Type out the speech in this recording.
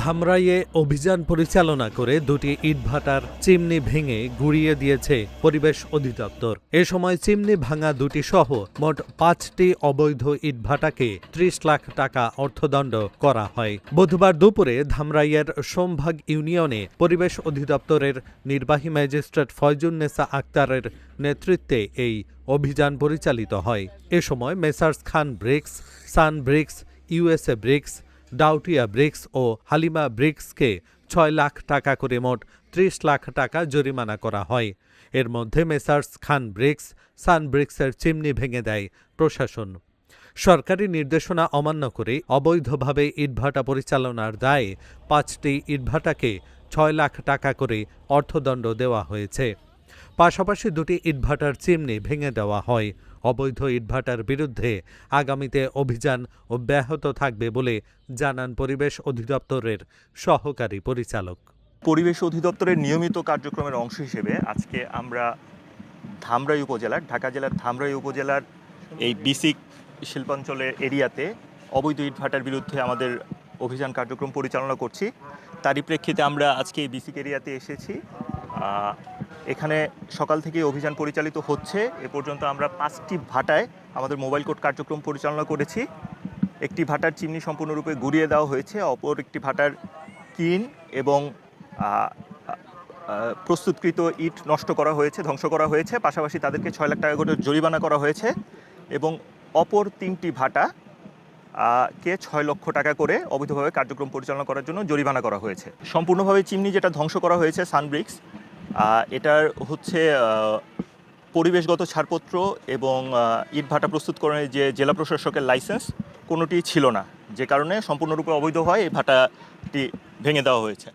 ধামরাইয়ে অভিযান পরিচালনা করে দুটি ইটভাটার চিমনি ভেঙে গুঁড়িয়ে দিয়েছে পরিবেশ অধিদপ্তর। এ সময় চিমনি ভাঙা দুটি সহ মোট 5টি অবৈধ ইটভাটাকে 30 লাখ টাকা অর্থদণ্ড করা হয়। বুধবার দুপুরে ধামরাইয়ের সোমভাগ ইউনিয়নে পরিবেশ অধিদপ্তরের নির্বাহী ম্যাজিস্ট্রেট ফয়জুন্নেসা আক্তারের নেতৃত্বে এই অভিযান পরিচালিত হয়। এ সময় messrs Khan bricks, sun bricks, USA bricks, Doutia bricks ও হালিমা ব্রিক্সকে 6 লাখ টাকা করে মোট 30 লাখ টাকা জরিমানা করা হয়। এর মধ্যে মেসার্স খান ব্রিক্স, সান ব্রিক্সের চিমনি ভেঙে দেয় প্রশাসন। সরকারি নির্দেশনা অমান্য করে অবৈধভাবে ইটভাটা পরিচালনার দায়ে 5টি ইটভাটাকে 6 লাখ টাকা করে অর্থদণ্ড দেওয়া হয়েছে। পাশাপাশি দুটি ইটভাটার চিমনি ভেঙে দেওয়া হয়। অবৈধ ইটভাটার বিরুদ্ধে আগামীতে অভিযান অব্যাহত থাকবে বলে জানান পরিবেশ অধিদপ্তরের সহকারী পরিচালক। পরিবেশ অধিদপ্তরের নিয়মিত কার্যক্রমের অংশ হিসেবে আজকে আমরা ধামরাই উপজেলার ঢাকা জেলার ধামরাই উপজেলার এই বিসিক শিল্পাঞ্চলের এরিয়াতে অবৈধ ইটভাটার বিরুদ্ধে আমাদের অভিযান কার্যক্রম পরিচালনা করছি। তারই প্রেক্ষিতে আমরা আজকে এই বিসিক এরিয়াতে এসেছি। এখানে সকাল থেকে অভিযান পরিচালিত হচ্ছে। এ পর্যন্ত আমরা 5টি ভাটায় আমাদের মোবাইল কোর্ট কার্যক্রম পরিচালনা করেছি। একটি ভাটার চিমনি সম্পূর্ণরূপে গুঁড়িয়ে দেওয়া হয়েছে, অপর একটি ভাটার কিন এবং প্রস্তুতকৃত ইট নষ্ট করা হয়েছে, ধ্বংস করা হয়েছে। পাশাপাশি তাদেরকে 6 লাখ টাকা করে জরিমানা করা হয়েছে এবং অপর 3টি ভাটা কে 6 লক্ষ টাকা করে অবৈধভাবে কার্যক্রম পরিচালনা করার জন্য জরিমানা করা হয়েছে। সম্পূর্ণভাবে চিমনি যেটা ধ্বংস করা হয়েছে সানব্রিক্স, এটার হচ্ছে পরিবেশগত ছাড়পত্র এবং ইটভাটা প্রস্তুতকরণের যে জেলা প্রশাসকের লাইসেন্স কোনোটি ছিল না, যে কারণে সম্পূর্ণরূপে অবৈধ হয় এই ভাটাটি ভেঙে দেওয়া হয়েছে।